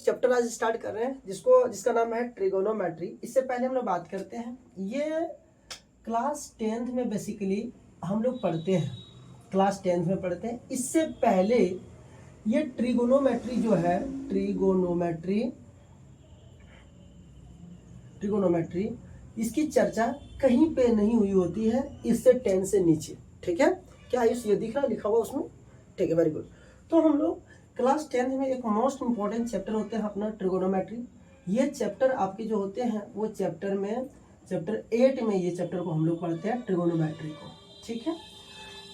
Chapter आज start कर रहे हैं जिसका नाम है ट्रिगोनोमेट्री। इससे पहले हम लोग बात करते हैं, ये क्लास 10th में बेसिकली हम लोग पढ़ते हैं, क्लास 10th में पढ़ते हैं। इससे पहले ये ट्रिगोनोमेट्री जो है, ट्रिगोनोमेट्री इसकी चर्चा कहीं पे नहीं हुई होती है इससे 10 से नीचे। ठीक है, क्या ये दिख रहा लिखा हुआ उसमें? ठीक है, वेरी गुड। तो हम लोग क्लास 10th में एक मोस्ट इंपॉर्टेंट चैप्टर होते हैं अपना ट्रिगोनोमेट्री। ये चैप्टर आपके जो होते हैं वो चैप्टर 8 में ये चैप्टर को हम लोग पढ़ते हैं, ट्रिगोनोमेट्री को। ठीक है,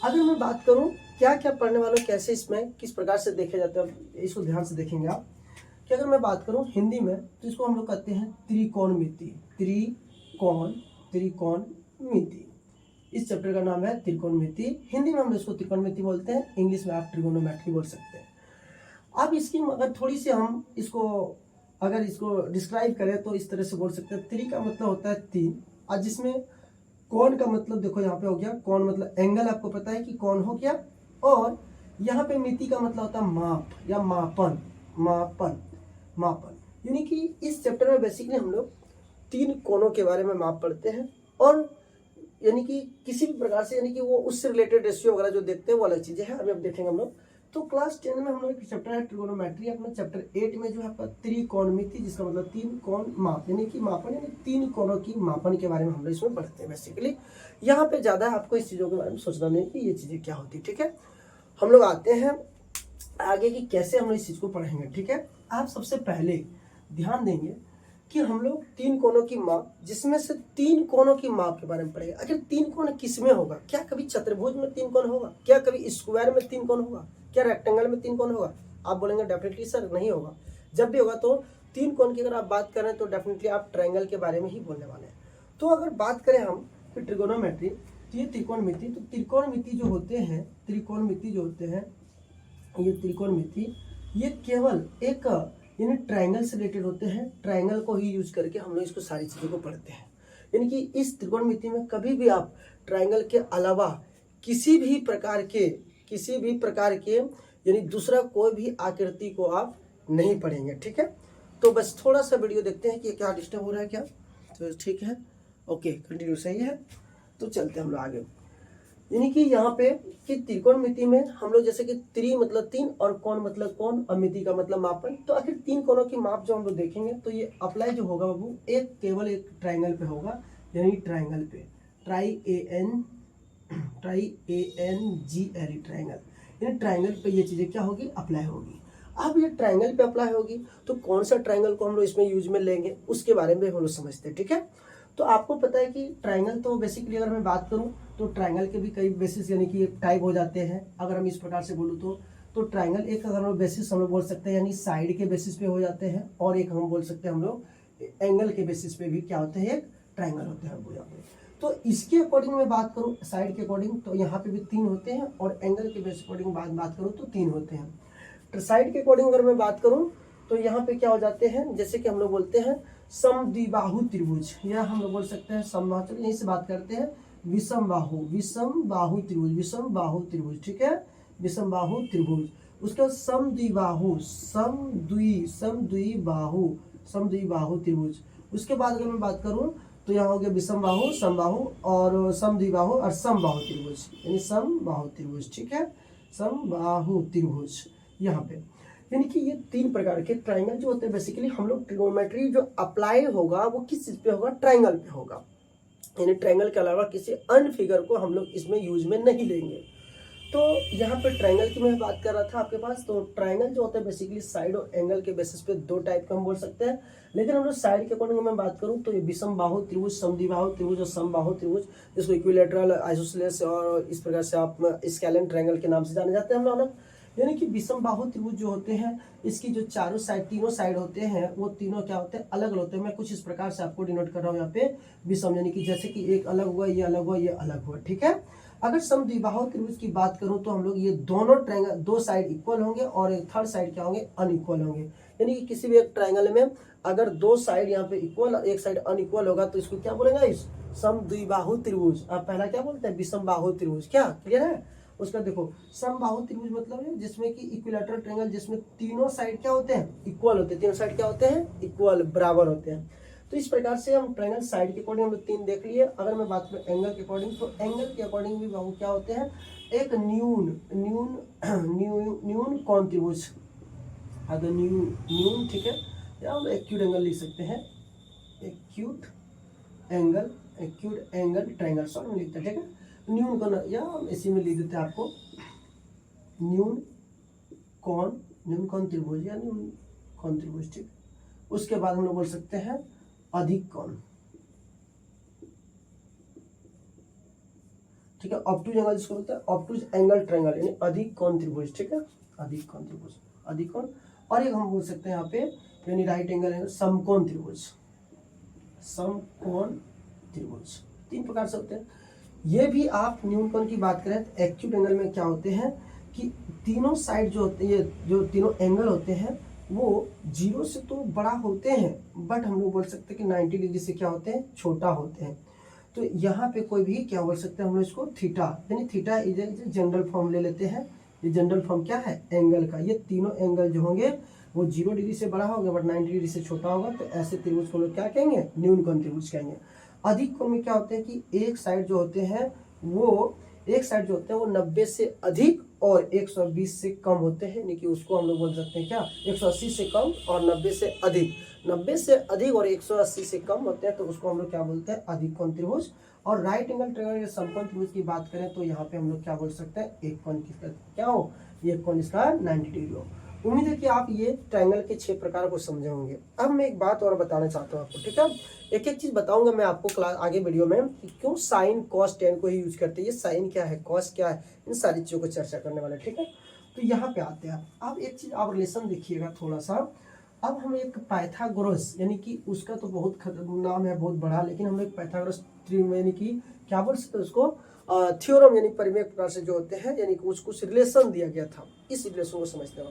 अगर मैं बात करूं क्या क्या पढ़ने वालों कैसे इसमें किस प्रकार से देखे जाते हैं, इसको ध्यान से देखेंगे आप कि अगर मैं बात करूं हिंदी में तो इसको हम लोग कहते हैं त्रिकोणमिति। त्रिकोणमिति इस चैप्टर का नाम है त्रिकोणमिति। हिंदी में हम इसको त्रिकोणमिति बोलते हैं, इंग्लिश में आप ट्रिगोनोमेट्री बोल सकते हैं। अब इसकी अगर थोड़ी सी हम इसको डिस्क्राइब करें तो इस तरह से बोल सकते हैं। त्रि का मतलब होता है 3, और जिसमें कोण का मतलब देखो यहाँ पे हो गया, कोण मतलब एंगल, आपको पता है कि कोण हो गया। और यहाँ पे मिति का मतलब होता है माप या मापन। यानी कि इस चैप्टर में बेसिकली हम लोग 3 कोणों के बारे में माप पढ़ते हैं, और यानी कि किसी भी प्रकार से यानी कि वो उससे रिलेटेड रेशियो वगैरह जो देखते हैं वो अलग चीजें हैं, अभी अब देखेंगे हम लोग। तो क्लास 10 में हम लोग एक चैप्टर है ट्रिगोनोमेट्री, अपना चैप्टर 8 में जो है आपका त्रिकोणमिति, जिसका मतलब 3 कोण माप, यानी कि मापन, यानी 3 कोणों की मापन के बारे में हम लोग इसमें पढ़ते हैं। बेसिकली यहाँ पे ज्यादा आपको इस चीजों के बारे में सोचना नहीं कि ये चीजें क्या होती। ठीक है, हम लोग आते हैं आगे की कैसे हम लोग इस चीज को पढ़ेंगे। ठीक है, आप सबसे पहले ध्यान देंगे कि हम लोग 3 कोणों की माप, जिसमें से 3 कोणों की माप के बारे में पढ़ेंगे। अगर 3 कोण किस में होगा, क्या कभी चतुर्भुज में 3 कोण होगा, क्या कभी स्क्वायर में 3 कोण होगा, क्या रेक्टेंगल में 3 कोण होगा? आप बोलेंगे डेफिनेटली सर नहीं होगा। जब भी होगा तो 3 कोण की अगर आप बात करें तो डेफिनेटली आप ट्रायंगल के बारे में ही बोलने वाले हैं। तो अगर बात करें हम ट्रिगोनोमेट्री, तो ये त्रिकोणमिति, तो त्रिकोणमिति जो होते हैं, ये केवल एक यानी ट्रायंगल से रिलेटेड होते हैं। ट्रायंगल को ही यूज करके हम लोग इसको सारी चीज़ों को पढ़ते हैं। यानी कि इस त्रिकोणमिति में कभी भी आप ट्रायंगल के अलावा किसी भी प्रकार के यानी दूसरा कोई भी आकृति को आप नहीं पढ़ेंगे। ठीक है, तो बस थोड़ा सा वीडियो देखते हैं कि क्या डिस्टर्ब हो रहा है क्या। तो ठीक है, ओके, कंटिन्यू, सही है। तो चलते हैं हम लोग आगे। यानी कि यहाँ पे कि त्रिकोणमिति में हम लोग जैसे कि त्रि मतलब 3 और कोण मतलब कोण और मिति का मतलब मापन। तो आखिर 3 कोणों की माप जो हम लोग देखेंगे तो ये अप्लाई जो होगा बाबू केवल एक ट्रायंगल पे होगा, यानी ट्रायंगल पे, ट्रायंगल, यानी ट्रायंगल पे ये चीजें क्या होगी, अप्लाई होगी। अब ये ट्रायंगल पे अप्लाई होगी तो कौन सा ट्रायंगल को हम लोग इसमें यूज में लेंगे उसके बारे में हम लोग समझते हैं। ठीक है, तो आपको पता है कि ट्रायंगल तो बेसिकली अगर मैं बात करूं तो ट्रायंगल के भी कई बेसिस यानी कि टाइप हो जाते हैं। अगर हम इस प्रकार से बोलूं तो ट्रायंगल एक अगर हम बेसिस हम लोग बोल सकते हैं यानी साइड के बेसिस पे हो जाते हैं, और एक हम बोल सकते हैं हम लोग एंगल के बेसिस पे भी क्या होते हैं, एक ट्रायंगल होते हैं यहाँ पे। तो इसके अकॉर्डिंग मैं बात करूँ साइड के अकॉर्डिंग तो यहाँ पे भी 3 होते हैं, और एंगल के बेसिस अकॉर्डिंग बात करूँ तो 3 होते हैं। तो साइड के अकॉर्डिंग अगर मैं बात करूँ तो यहाँ पे क्या हो जाते हैं, जैसे कि हम लोग बोलते हैं समद्विबाहु त्रिभुज, या हम लोग बोल सकते हैं समबाहु, यहीं से बात करते हैं विषमबाहु त्रिभुज। ठीक है, विषमबाहु त्रिभुज। उसके बाद समद्विबाहु त्रिभुज। उसके बाद अगर मैं बात करूं तो यहाँ हो गया विषमबाहु, समबाहु और समद्विबाहु और समबाहु त्रिभुज, यानी समबाहु त्रिभुज। ठीक है, समबाहु त्रिभुज यहाँ पे, यानी कि ये 3 प्रकार के ट्रायंगल जो होते हैं। बेसिकली हम लोग ट्रिगोनोमेट्री जो अप्लाई होगा वो किस चीज पे होगा, ट्रायंगल पे होगा, यानी ट्रायंगल के अलावा किसी अन्य फिगर को हम लोग इसमें यूज में नहीं लेंगे। तो यहाँ पे ट्रायंगल की मैं बात कर रहा था आपके पास। तो ट्रायंगल जो होता है बेसिकली साइड और एंगल के बेसिस पे 2 टाइप का हम बोल सकते हैं, लेकिन हम लोग साइड के अकॉर्डिंग मैं बात करूँ तो ये विषमबाहु त्रिभुज, समद्विबाहु त्रिभुज और समबाहु त्रिभुज, जिसको इक्विलैटरल, आइसोसेलेस और इस प्रकार से आप स्केलिन ट्रायंगल के नाम से जाने जाते हैं हम लोग। यानी कि विषमबाहु त्रिभुज जो होते हैं इसकी जो तीनों साइड होते हैं वो तीनों क्या होते हैं, अलग अलग होते हैं। मैं कुछ इस प्रकार से आपको डिनोट कर रहा हूँ यहाँ पे विषम, यानी कि जैसे कि एक अलग हुआ, ये अलग हुआ, ये अलग हुआ। ठीक है, अगर समद्विबाहु त्रिभुज की बात करूं तो हम लोग ये दोनों ट्रायंगल 2 साइड इक्वल होंगे और एक थर्ड साइड क्या होंगे, अनइक्वल होंगे। यानी कि किसी भी एक ट्रायंगल में अगर 2 साइड यहाँ पे इक्वल और एक साइड अनइक्वल होगा तो इसको क्या बोलेंगे, इस समद्विबाहु त्रिभुज। आप पहला क्या बोलते हैं, विषमबाहु त्रिभुज। क्या क्लियर है? उसका देखो समबाहु त्रिभुज मतलब है जिसमें कि इक्विलैटरल ट्रायंगल जिसमें तीनों साइड क्या होते हैं, इक्वल होते हैं। तीनों साइड क्या होते हैं, इक्वल, बराबर होते हैं। तो इस प्रकार से हम ट्रायंगल साइड के अकॉर्डिंग हम लोग 3 देख लिए। अगर मैं बात करूँ एंगल के अकॉर्डिंग, तो एंगल के अकॉर्डिंग भी बाबू क्या होते हैं, एक न्यून कोण त्रिभुज, अगर न्यून, ठीक है, या हम एक्यूट एंगल लिख सकते हैं, एक्यूट एंगल ट्रायंगल शॉर्ट में लिखते हैं, ठीक है। न्यून कोण, या हम इसी में लिख देते हैं आपको न्यून कोण त्रिभुज या न्यून कोण त्रिभुज, ठीक। उसके बाद हम लोग बोल सकते हैं अधिक कोण, ठीक है। ऑब्टूज एंगल जिसको बोलते हैं ऑब्टूज एंगल ट्रायंगल, यानी अधिक कोण त्रिभुज, ठीक है, अधिक कोण त्रिभुज, अधिक कोण। और एक हम बोल सकते हैं यहाँ पे यानी राइट एंगल है समकोण त्रिभुज, समकोण त्रिभुज। 3 प्रकार से होते हैं ये भी। आप न्यून कोण की बात करें तो एक्यूट एंगल में क्या होते हैं कि तीनों साइड जो होते हैं, जो तीनों एंगल होते हैं वो 0 से तो बड़ा होते हैं, बट हम लोग बोल सकते हैं कि 90 डिग्री से क्या होते हैं, छोटा होते हैं। तो यहाँ पे कोई भी क्या बोल सकते हैं हम लोग इसको थीटा, यानी थीटा इज जनरल फॉर्म ले लेते हैं। ये जनरल फॉर्म क्या है, एंगल का। ये तीनों एंगल जो होंगे वो 0 डिग्री से बड़ा होगा बट 90 डिग्री से छोटा होगा, तो ऐसे त्रिभुज को लोग क्या कहेंगे, न्यून कोण त्रिभुज कहेंगे। अधिक कोण में क्या होते हैं कि एक साइड जो होते हैं वो 90 से अधिक और 120 से कम होते हैं, यानी कि उसको हम लोग बोल सकते हैं क्या, 180 से कम और 90 से अधिक। 90 से अधिक और 180 से कम होते हैं तो उसको हम लोग क्या बोलते हैं, अधिक कोण त्रिभुज। और राइट एंगल ट्रायंगल या समकोण त्रिभुज की बात करें तो यहाँ पे हम लोग क्या बोल सकते हैं, एक कोण किसका क्या हो, ये कोण इसका 90 डिग्री हो। उम्मीद है कि आप ये ट्रायंगल के 6 प्रकार को समझे होंगे। अब मैं एक बात और बताना चाहता हूँ आपको, ठीक है। एक एक चीज बताऊंगा मैं आपको क्लास आगे वीडियो में कि क्यों साइन कॉस टेन को ही यूज करते हैं, ये साइन क्या है, कॉस क्या है, इन सारी चीजों को चर्चा करने वाले, ठीक है। तो यहाँ पे आते हैं अब एक चीज आप रिलेशन देखिएगा थोड़ा सा। अब हम एक पाइथागोरस, यानी कि उसका तो बहुत नाम है बहुत बड़ा, लेकिन हम एक पाइथागोरस यानी कि क्या बोल सकते हैं उसको, थ्योरम यानी परिमेय प्रकार से जो होते हैं, यानी कि कुछ रिलेशन दिया गया था। इस रिलेशन को समझते हैं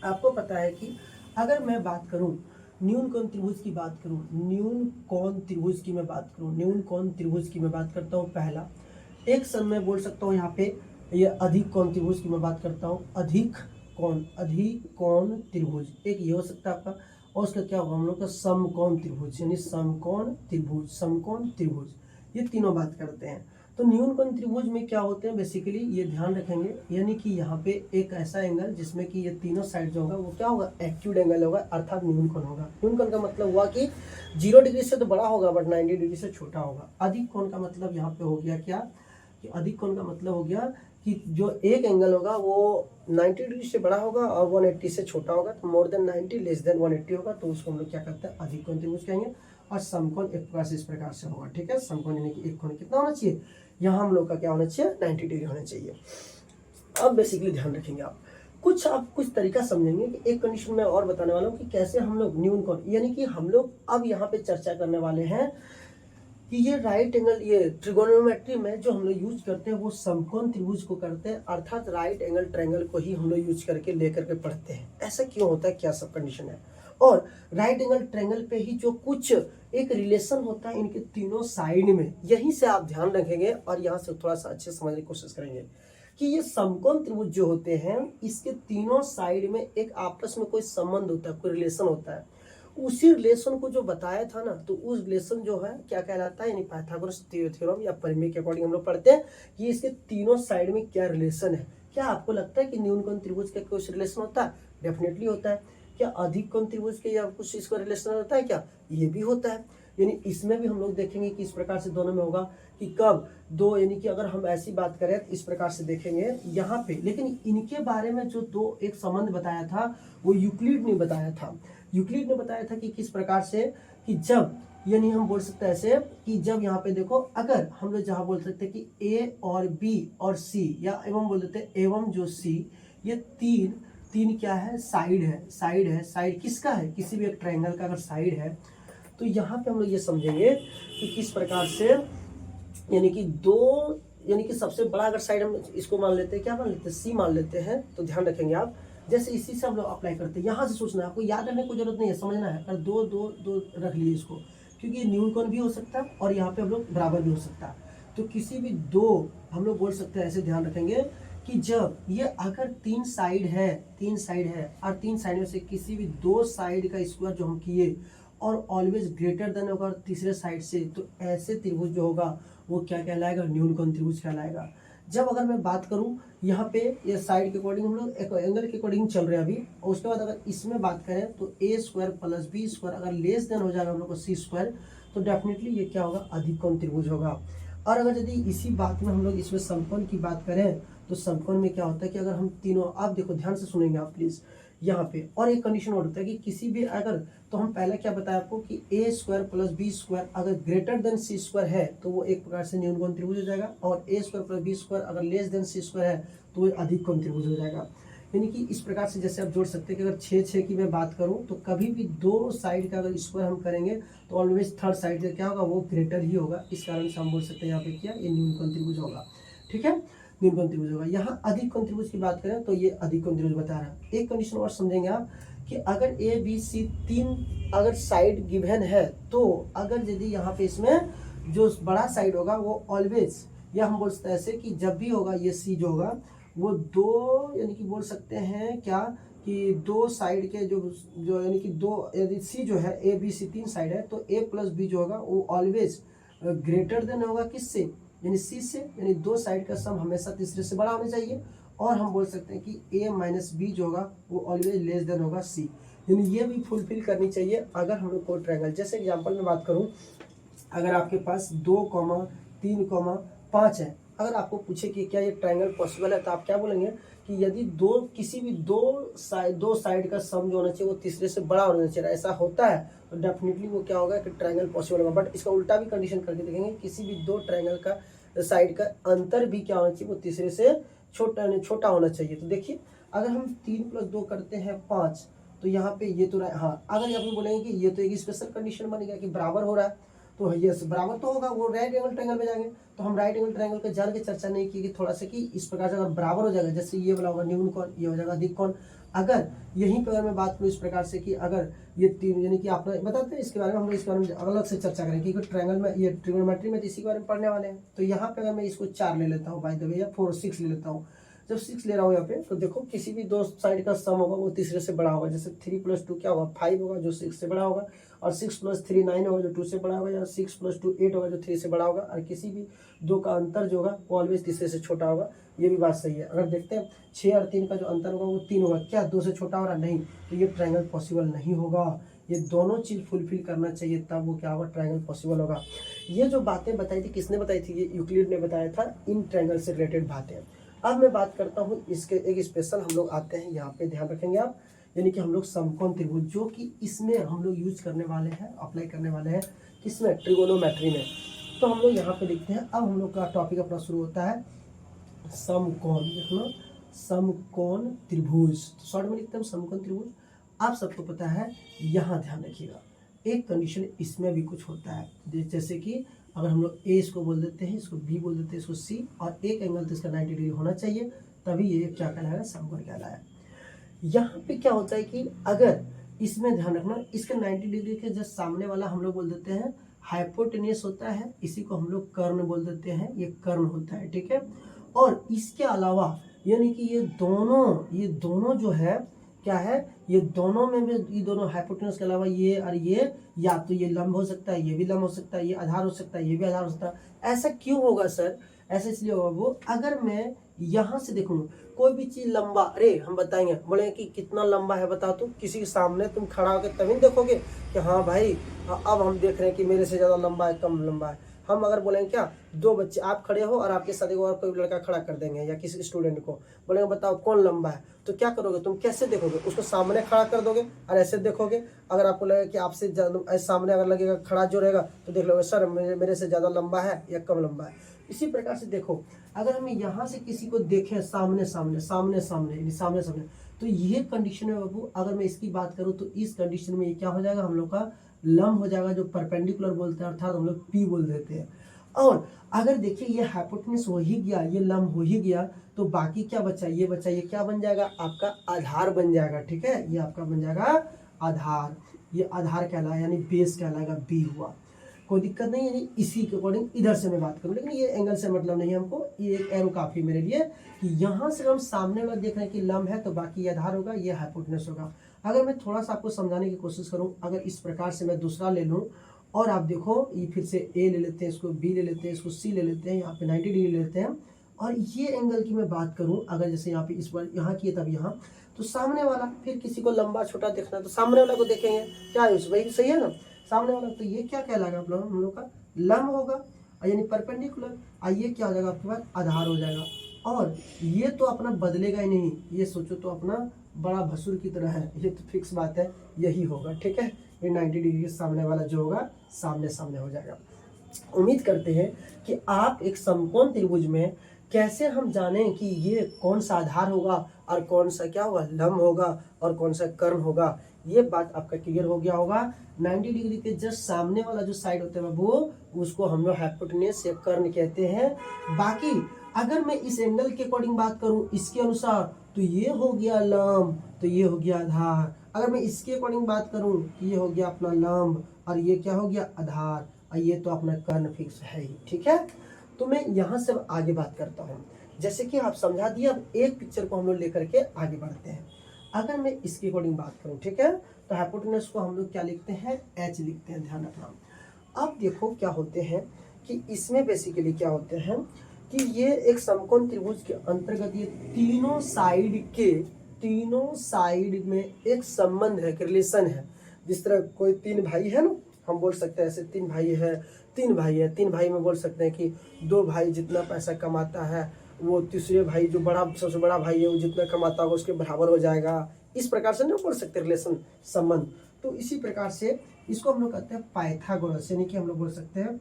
आपको पता है कि अगर मैं बात करूं न्यून कोण त्रिभुज की बात करूं, न्यून कोण त्रिभुज की मैं बात करूं, न्यून कोण त्रिभुज की मैं बात करता हूं पहला। एक सन में बोल सकता हूं यहाँ पे ये अधिक कोण त्रिभुज की मैं बात करता हूं, अधिक कोण त्रिभुज एक ये हो सकता है आपका। और उसका क्या होगा हम लोग का समकोण त्रिभुज, यानी समकोण त्रिभुज, ये तीनों बात करते हैं। तो न्यून कोण त्रिभुज में क्या होते हैं बेसिकली, ये ध्यान रखेंगे, यानी कि यहाँ पे एक ऐसा एंगल जिसमें कि ये तीनों साइड जो होगा वो क्या होगा, एक्यूट एंगल होगा, अर्थात न्यून कोण होगा। न्यून कोण का मतलब हुआ कि 0 डिग्री से तो बड़ा होगा बट 90 डिग्री से छोटा होगा। अधिक कोण का मतलब यहाँ पे हो गया क्या, कि अधिक कोण का मतलब हो गया कि जो एक एंगल होगा वो 90 डिग्री से बड़ा होगा और 180 से छोटा होगा, तो मोर देन 90 लेस देन 180 होगा, तो उसको हम लोग क्या करते हैं, अधिक कोण त्रिभुज कहेंगे। और समकोण एक प्रकार से इस प्रकार से होगा, ठीक है। समकोण यानी कि एक कोण कितना होना चाहिए, यहाँ हम लोग का क्या होना चाहिए, 90 डिग्री होना चाहिए। अब बेसिकली ध्यान रखेंगे आप कुछ तरीका समझेंगे कि एक कंडीशन में और बताने वाला हूँ कि कैसे हम लोग न्यून कोण, यानी कि हम लोग अब यहाँ पे चर्चा करने वाले हैं कि ये राइट एंगल, ये ट्रिगोनोमेट्री में जो हम लोग यूज करते हैं वो समकोण त्रिभुज को करते हैं, अर्थात राइट एंगल ट्रायंगल को ही हम लोग यूज करके लेकर के पढ़ते हैं। ऐसा क्यों होता है, क्या सब कंडीशन है। और राइट एंगल ट्रायंगल पे ही जो कुछ एक रिलेशन होता है इनके तीनों साइड में, यहीं से आप ध्यान रखेंगे और यहाँ से थोड़ा सा अच्छे समझने की कोशिश करेंगे कि ये समकोण त्रिभुज जो होते हैं इसके तीनों साइड में एक आपस में कोई संबंध होता है, कोई रिलेशन होता है। उसी रिलेशन को जो बताया था ना, तो उस रिलेशन जो है क्या कहलाता है, यानी पाइथागोरस थ्योरम या परिमेय के अकॉर्डिंग हम लोग पढ़ते हैं कि इसके तीनों साइड में क्या रिलेशन है। क्या आपको लगता है कि न्यून कोण त्रिभुज का कुछ रिलेशन होता है, डेफिनेटली होता है। क्या अधिक कोण त्रिभुज के या कुछ इसका रिलेशन होता है, क्या ये भी होता है। यानी इसमें भी हम लोग देखेंगे कि इस प्रकार से दोनों में होगा कि कब दो, यानी कि अगर हम ऐसी बात करें तो इस प्रकार से देखेंगे यहाँ पे। लेकिन इनके बारे में जो दो एक संबंध बताया था वो यूक्लिड ने बताया था। यूक्लिड ने बताया था कि किस प्रकार से, कि जब, यानी हम बोल सकते हैं ऐसे कि जब यहाँ पे देखो, अगर हम लोग जहाँ बोल सकते हैं कि ए और बी और सी, या एवं बोल देते हैं एवं जो सी, ये तीन क्या है, साइड किसका है, किसी भी एक ट्रायंगल का अगर साइड है, तो यहाँ पे हम लोग ये समझेंगे कि किस प्रकार से, यानी कि दो, यानी कि सबसे बड़ा अगर साइड हम इसको मान लेते हैं, क्या मान लेते हैं, सी मान लेते हैं, तो ध्यान रखेंगे आप। जैसे इसी से हम लोग अप्लाई करते हैं, यहाँ से सोचना है आपको, याद रखने की जरूरत नहीं है, समझना है। अगर दो रख लिए इसको, क्योंकि ये न्यून कोण भी हो सकता है और यहाँ पे हम लोग बराबर भी हो सकता है। तो किसी भी दो, हम लोग बोल सकते हैं ऐसे ध्यान रखेंगे कि जब ये अगर तीन साइड है और तीन साइड में से किसी भी दो साइड का स्क्वायर जो हम किए और ऑलवेज ग्रेटर देन होगा तीसरे साइड से, तो ऐसे त्रिभुज जो होगा वो क्या कहलाएगा, न्यूनकोण त्रिभुज कहलाएगा। जब अगर मैं बात करूं यहाँ पे ये साइड के अकॉर्डिंग हम लोग एक एंगल के अकॉर्डिंग चल रहे हैं अभी, और उसके बाद अगर इसमें बात करें तो ए स्क्वायर प्लस बी स्क्वायर अगर लेस देन हो जाएगा हम लोग को सी स्क्वायर, तो डेफिनेटली ये क्या होगा, अधिक कोण त्रिभुज होगा। और अगर यदि इसी बात में हम लोग इसमें समकोण की बात करें तो समकोण में क्या होता है कि अगर हम तीनों, आप देखो ध्यान से सुनेंगे आप प्लीज यहाँ पे, और एक कंडीशन और होता है कि किसी भी अगर, तो हम पहले क्या बताया आपको कि ए स्क्वायर प्लस बी स्क्वायर अगर ग्रेटर देन सी स्क्वायर है तो वो एक प्रकार से न्यूनकोण त्रिभुज हो जाएगा, और ए स्क्वायर प्लस बी स्क्वायर अगर लेस देन सी स्क्वायर है तो वो अधिक कोण त्रिभुज हो जाएगा। यानी कि इस प्रकार से जैसे आप जोड़ सकते हैं कि अगर 6 की मैं बात करूं तो कभी भी दो साइड का अगर स्क्वायर हम करेंगे तो ऑलवेज थर्ड साइड का क्या होगा, वो ग्रेटर ही होगा। इस कारण से हम बोल सकते हैं यहाँ पे क्या, ये न्यूनकोण त्रिभुज होगा। ठीक है, न्यूनकोण त्रिभुज होगा। यहाँ अधिक कोण त्रिभुज की बात करें तो ये अधिक कोण त्रिभुज बता रहा है। एक कंडीशन और समझेंगे आप कि अगर ए बी सी तीन अगर साइड गिवन है, तो अगर यदि यहाँ पे इसमें जो बड़ा साइड होगा वो ऑलवेज, या हम बोल सकते हैं ऐसे कि जब भी होगा ये सी जो होगा वो दो, यानी कि बोल सकते हैं क्या कि दो साइड के जो यानी कि दो, यदि सी जो है ए बी सी तीन साइड है तो ए प्लस बी जो होगा वो ऑलवेज ग्रेटर देन होगा किससे, यानी सी से, यानी दो साइड का सम हमेशा तीसरे से बड़ा होना चाहिए। और हम बोल सकते हैं कि ए माइनस बी जो होगा वो ऑलवेज लेस देन होगा सी, यानी ये भी फुलफिल करनी चाहिए। अगर हम लोग कोई ट्रायंगल, जैसे एग्जांपल में बात करूं, अगर आपके पास 2,3,5 है, अगर आपको पूछे कि क्या ये ट्रायंगल पॉसिबल है तो आप क्या बोलेंगे कि यदि किसी भी दो साइड का सम जो होना चाहिए वो तीसरे से बड़ा होना चाहिए, ऐसा होता है तो डेफिनेटली वो क्या होगा कि ट्रायंगल पॉसिबल होगा। बट इसका उल्टा भी कंडीशन करके देखेंगे, किसी भी दो ट्रायंगल का साइड का अंतर भी क्या होना चाहिए, वो तीसरे से छोटा होना चाहिए। तो देखिए अगर हम 3 + 2 करते हैं 5, तो यहाँ पे ये तो हाँ, अगर यहाँ पे बोलेंगे कि ये तो एक स्पेशल कंडीशन बन गया कि बराबर हो रहा है, तो ये बराबर तो होगा, वो राइट एंगल ट्रायंगल में जाएंगे। तो हम राइट एंगल ट्रायंगल के जान के चर्चा नहीं की कि थोड़ा सा कि इस प्रकार से अगर बराबर हो जाएगा, जैसे ये वाला होगा न्यूनकोण, ये हो जाएगा अधिक कोण। अगर यहीं पर अगर मैं बात करूँ इस प्रकार से कि अगर ये तीन, यानी कि आप बताते हैं इसके बारे में, हम लोग इसके बारे में अलग से चर्चा करेंगे क्योंकि ट्रायंगल में ये ट्रिगोनोमेट्री में तो इसी के बारे में पढ़ने वाले हैं। तो यहाँ पे अगर मैं इसको 4 ले लेता हूँ बाय द वे, या 4 6 ले लेता हूँ, जब 6 ले रहा हूँ यहाँ पे, तो देखो किसी भी दो साइड का सम होगा वो तीसरे से बड़ा होगा। जैसे 3 + 2 क्या होगा, 5 होगा जो 6 से बड़ा होगा, और 6 + 3 9 होगा जो 2 से बड़ा होगा, या 6 + 2 8 होगा जो 3 से बड़ा होगा। और किसी भी दो का अंतर जो होगा वो ऑलवेज तीसरे से छोटा होगा। ये भी बात सही है। अगर देखते हैं 6 और 3 का जो अंतर होगा वो 3 होगा, क्या 2 से छोटा हो रहा, नहीं, तो ये ट्रायंगल पॉसिबल नहीं होगा। ये दोनों चीज फुलफिल करना चाहिए तब वो क्या होगा, ट्रायंगल पॉसिबल होगा। ये जो बातें बताई थी किसने बताई थी, ये यूक्लिड ने बताया था, इन ट्रायंगल से रिलेटेड बातें। अब मैं बात करता हूँ इसके एक स्पेशल, हम लोग आते हैं यहाँ पे, ध्यान रखेंगे आप, यानी कि हम लोग समकोण त्रिभुज, जो कि इसमें हम लोग यूज करने वाले हैं, अप्लाई करने वाले हैं किसमें, ट्रिगोनोमेट्री में। तो हम लोग यहाँ पे लिखते हैं, अब हम लोग का टॉपिक अपना शुरू होता है समकोण। देखना, समकोण त्रिभुज, तो शॉर्ट में लिखते हैं समकोण त्रिभुज। आप सबको पता है, यहाँ ध्यान रखिएगा, एक कंडीशन इसमें भी कुछ होता है, जैसे कि अगर हम लोग ए इसको बोल देते हैं, इसको बी बोल देते हैं, इसको सी, और एक एंगल तो इसका 90 डिग्री होना चाहिए, तभी ये क्या कहलाएगा, समकोण कहलाएगा। यहाँ पे क्या होता है कि अगर इसमें ध्यान रखना, इसके 90 डिग्री के जस्ट सामने वाला हम लोग बोल देते हैं हाइपोटेन्यूस होता है, इसी को हम लोग कर्ण बोल देते हैं, ये कर्ण होता है, ठीक है। और इसके अलावा यानी कि ये दोनों जो है क्या है, ये दोनों में भी, ये दोनों हाइपोटेन्यूस के अलावा ये और ये, या तो ये लंब हो सकता है, ये भी लंब हो सकता है, ये आधार हो सकता है, ये भी आधार हो सकता है। ऐसा क्यों होगा सर, ऐसा इसलिए होगा वो, अगर मैं यहाँ से देखूँ कोई भी चीज लंबा, अरे हम बताएंगे, बोले कि कितना लंबा है बता, तो किसी के सामने तुम खड़ा होकर तभी देखोगे कि हाँ भाई अब हम देख रहे हैं कि मेरे से ज्यादा लंबा है, कम लंबा है। हम अगर बोलेंगे क्या, दो बच्चे आप खड़े हो और आपके साथ एक और कोई लड़का खड़ा कर देंगे या किसी स्टूडेंट को, बोलेंगे बताओ कौन लंबा है, तो क्या करोगे तुम, कैसे देखोगे, उसको सामने खड़ा कर दोगे और ऐसे देखोगे। अगर आपको लगेगा कि आपसे सामने अगर लगेगा खड़ा जो रहेगा तो देख लोगे सर मेरे से ज़्यादा लंबा है या कम लंबा है। इसी प्रकार से देखो, अगर हम यहाँ से किसी को देखें सामने सामने, तो ये कंडीशन है बाबू, अगर मैं इसकी बात करूँ तो इस कंडीशन में ये क्या हो जाएगा, हम लोग का लंब हो जाएगा, जो परपेंडिकुलर बोलते हैं, अर्थात हम लोग पी बोल देते हैं। और अगर देखिए ये हाइपोटेन्यूस हो ही गया, ये लंब हो ही गया, तो बाकी क्या बचा, ये बचा, ये क्या बन जाएगा, आपका आधार बन जाएगा, ठीक है, ये आपका बन जाएगा आधार, ये आधार कहलाएगा, यानी बेस कहलाएगा, बी हुआ। कोई दिक्कत नहीं है, यानी इसी के अकॉर्डिंग इधर से मैं बात करूँ, लेकिन ये एंगल से मतलब नहीं है हमको, ये एक एरो काफ़ी मेरे लिए कि यहाँ से हम सामने वाला देख रहे हैं कि लंब है तो बाकी ये आधार होगा, ये हाइपोटेनस होगा। अगर मैं थोड़ा सा आपको समझाने की कोशिश करूँ, अगर इस प्रकार से मैं दूसरा ले लूँ और आप देखो ये फिर से ए ले लेते हैं, इसको बी ले लेते हैं, इसको सी ले लेते हैं, यहाँ पे 90 डिग्री ले लेते हैं, और ये एंगल की मैं बात करूँ अगर जैसे यहाँ पे इस बार यहाँ की है तब यहाँ, तो सामने वाला फिर किसी को लंबा छोटा देखना है तो सामने वाला को देखेंगे क्या है, वही सही है ना सामने वाला, तो ये क्या कहलाएगा आप लोग हम लोग का लंब होगा, यानी परपेंडिकुलर। और ये क्या हो जाएगा आपके पास आधार हो जाएगा, और ये तो अपना बदलेगा ही नहीं, ये सोचो तो अपना बड़ा भसुर की तरह है, ये तो फिक्स बात है, यही होगा। ठीक है, ये 90 डिग्री के सामने वाला जो होगा सामने सामने हो जाएगा। उम्मीद करते हैं कि आप एक समकोण त्रिभुज में कैसे हम जानें कि ये कौन सा आधार होगा और कौन सा क्या होगा लंब होगा और कौन सा कर्ण होगा, ये बात आपका क्लियर हो गया होगा। 90 डिग्री के जस्ट सामने वाला जो साइड होता है बाबू, उसको हम लोग हाइपोटेनस या कर्ण कहते हैं। बाकी अगर मैं इस एंगल के अकॉर्डिंग बात करूं इसके अनुसार, तो ये हो गया लंब, तो ये हो गया आधार। अगर मैं इसके अकॉर्डिंग बात करूं कि ये हो गया अपना लंब और ये क्या हो गया आधार, और ये तो अपना कर्ण फिक्स है ही। ठीक है, तो मैं यहाँ से आगे बात करता हूँ, जैसे कि आप समझा दिया। अब एक पिक्चर को हम लोग लेकर के आगे बढ़ते हैं। अगर मैं इसके अकॉर्डिंग बात करूँ, ठीक है, तो हाइपोटेनस को हम लोग क्या लिखते हैं, एच लिखते हैं, ध्यान रखना। अब देखो क्या होते हैं कि इसमें बेसिकली क्या होते हैं कि ये एक समकोण त्रिभुज के अंतर्गत ये तीनों साइड में एक संबंध है, एक रिलेशन है। जिस तरह कोई तीन भाई है ना, हम बोल सकते हैं ऐसे तीन भाई है, तीन भाई में बोल सकते हैं कि दो भाई जितना पैसा कमाता है वो तीसरे भाई जो सबसे बड़ा भाई है वो जितना कमाता होगा उसके बराबर हो जाएगा। इस प्रकार से नहीं बोल सकते रिलेशन, संबंध। तो इसी प्रकार से इसको हम लोग कहते हैं पाइथागोरस, यानी कि हम लोग बोल सकते हैं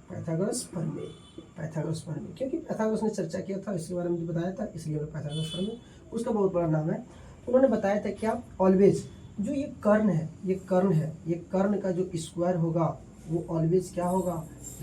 पाइथागोरस प्रमेय, क्योंकि पाइथागोरस ने चर्चा किया था, इसके बारे में जो बताया था, इसलिए पाइथागोरस प्रमेय उसका बहुत बड़ा नाम है। उन्होंने बताया था क्या, ऑलवेज जो ये कर्ण का जो स्क्वायर होगा वो ऑलवेज क्या होगा,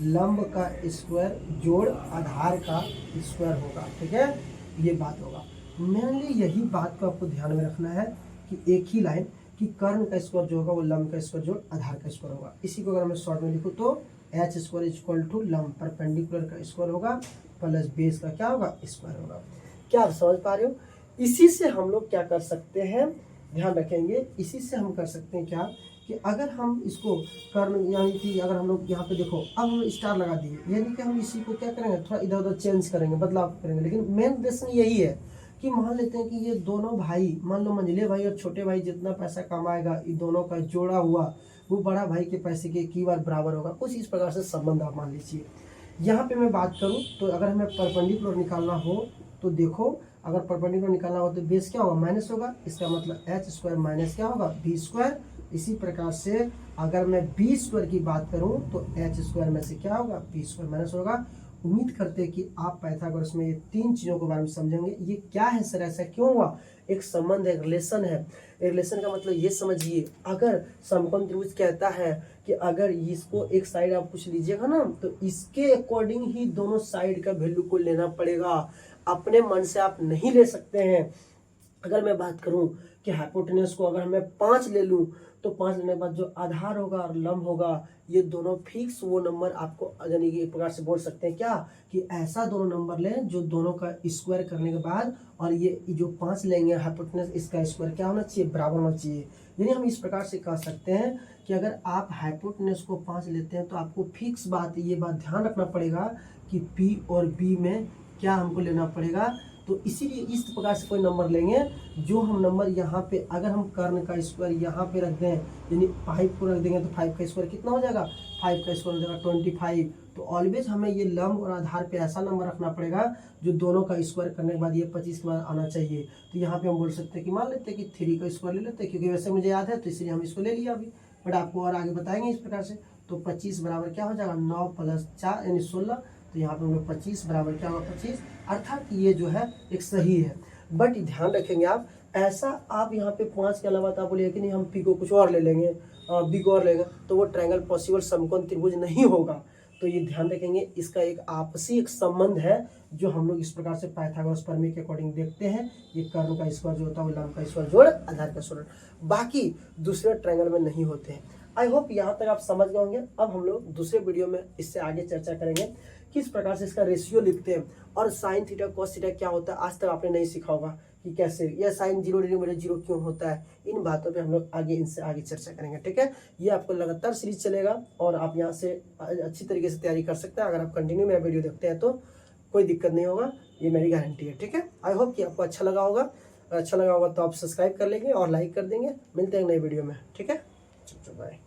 लंब का स्क्वायर जोड़ आधार का स्क्वायर होगा। ठीक है, ये बात होगा। मेनली यही बात को आपको ध्यान में रखना है कि एक ही लाइन कि कर्ण का स्क्वायर जो होगा वो लंब का स्क्वायर जोड़ आधार का स्क्वायर होगा। इसी को अगर मैं शॉर्ट में लिखूँ तो एच स्क्वायर इक्वल टू लंब परपेंडिकुलर का स्क्वायर होगा प्लस बेस का क्या होगा स्क्वायर होगा। क्या आप समझ पा रहे हो? इसी से हम लोग क्या कर सकते हैं, ध्यान रखेंगे, इसी से हम कर सकते हैं क्या कि अगर हम इसको कर्ण, यानी कि अगर हम लोग यहाँ पे देखो, अब हम स्टार लगा दिए, यानी कि हम इसी को क्या करेंगे, थोड़ा इधर उधर चेंज करेंगे, बदलाव करेंगे। लेकिन मेन उद्देश्य यही है कि मान लेते हैं कि ये दोनों भाई, मान लो मंझले भाई और छोटे भाई जितना पैसा कमाएगा, ये दोनों का जोड़ा हुआ वो बड़ा भाई के पैसे के कई बार बराबर होगा। कुछ इस प्रकार से संबंध आप मान लीजिए। यहाँ पे मैं बात करूँ तो अगर हमें परपेंडिकुलर निकालना हो तो देखो, अगर परपेंडिकुलर निकालना हो तो बेस क्या होगा, माइनस होगा, इसका मतलब एच स्क्वायर माइनस क्या होगा, बी स्क्वायर। इसी प्रकार से अगर मैं बी स्क्वायर की बात करूं तो एच स्क्वायर में से क्या होगा, बी स्क्वायर माइनस होगा। उम्मीद करते हैं कि आप पाइथागोरस में ये तीन चीज़ों के बारे में समझेंगे। ये क्या है सर, ऐसा क्यों हुआ, एक संबंध है, रिलेशन है। रिलेशन का मतलब ये समझिए, अगर समकोण त्रिभुज कहता है कि अगर इसको एक साइड आप कुछ लीजिएगा ना तो इसके अकॉर्डिंग ही दोनों साइड का वैल्यू को लेना पड़ेगा, अपने मन से आप नहीं ले सकते हैं। अगर मैं बात करूं कि हाइपोटेनस को अगर मैं 5 ले लूं तो 5 लेने के बाद जो आधार होगा और लंब होगा ये दोनों फिक्स वो नंबर आपको, यानी कि एक प्रकार से बोल सकते हैं क्या कि ऐसा दोनों नंबर लें जो दोनों का स्क्वायर करने के बाद, और ये जो 5 लेंगे हाइपोटेनस, इसका स्क्वायर क्या होना चाहिए, बराबर होना चाहिए। यानी हम इस प्रकार से कह सकते हैं कि अगर आप हाइपोटेनस को 5 लेते हैं तो आपको फिक्स बात, ये बात ध्यान रखना पड़ेगा कि पी और बी में क्या हमको लेना पड़ेगा। तो इसीलिए इस प्रकार से कोई नंबर लेंगे जो हम नंबर यहाँ पे, अगर हम कर्ण का स्क्वायर यहाँ पे रख दें, यानी 5 को रख देंगे तो 5 का स्क्वायर कितना हो जाएगा, 5 का स्क्वायर हो जाएगा 25। तो ऑलवेज हमें ये लंब और आधार पे ऐसा नंबर रखना पड़ेगा जो दोनों का स्क्वायर करने के बाद ये 25 के बाद आना चाहिए। तो यहाँ पे हम बोल सकते हैं कि मान लेते हैं कि 3 का स्क्वायर ले लेते हैं, क्योंकि वैसे मुझे याद है तो इसलिए हम इसको ले लिया अभी, बट आपको और आगे बताएंगे इस प्रकार से। तो 25 बराबर क्या हो जाएगा, 9 + 4 यानी 16। तो यहाँ पे हम लोग 25 बराबर क्या होगा, 25, अर्थात ये जो है एक सही है। बट ध्यान रखेंगे आप, ऐसा आप यहाँ पे 5 के अलावा आप बोलिए कि नहीं हम पी को कुछ और ले लेंगे, बी को और लेंगे, तो वो ट्रायंगल पॉसिबल समकोण त्रिभुज नहीं होगा। तो ये ध्यान रखेंगे, इसका एक आपसी एक संबंध है जो हम लोग इस प्रकार से पाइथागोरस प्रमेय के अकॉर्डिंग देखते हैं। ये कर्ण का स्क्वायर जो होता है वो लंब का स्क्वायर जोड़ आधार का स्क्वायर, बाकी दूसरे ट्रायंगल में नहीं होते हैं। आई होप यहाँ तक आप समझ गए होंगे। अब हम लोग दूसरे वीडियो में इससे आगे चर्चा करेंगे किस प्रकार से इसका रेशियो लिखते हैं और साइन थीटा कॉस थीटा क्या होता है। आज तक आपने नहीं सीखा होगा कि कैसे यह साइन 0 डिग्री मेरे 0 क्यों होता है। इन बातों पे हम लोग आगे इनसे आगे चर्चा करेंगे, ठीक है। ये आपको लगातार सीरीज चलेगा और आप यहाँ से अच्छी तरीके से तैयारी कर सकते हैं। अगर आप कंटिन्यू मेरा वीडियो देखते हैं तो कोई दिक्कत नहीं होगा, ये मेरी गारंटी है, ठीक है। आई होप कि आपको अच्छा लगा होगा। अच्छा लगा होगा तो आप सब्सक्राइब कर लेंगे और लाइक कर देंगे। मिलते हैं नई वीडियो में, ठीक है। बाय।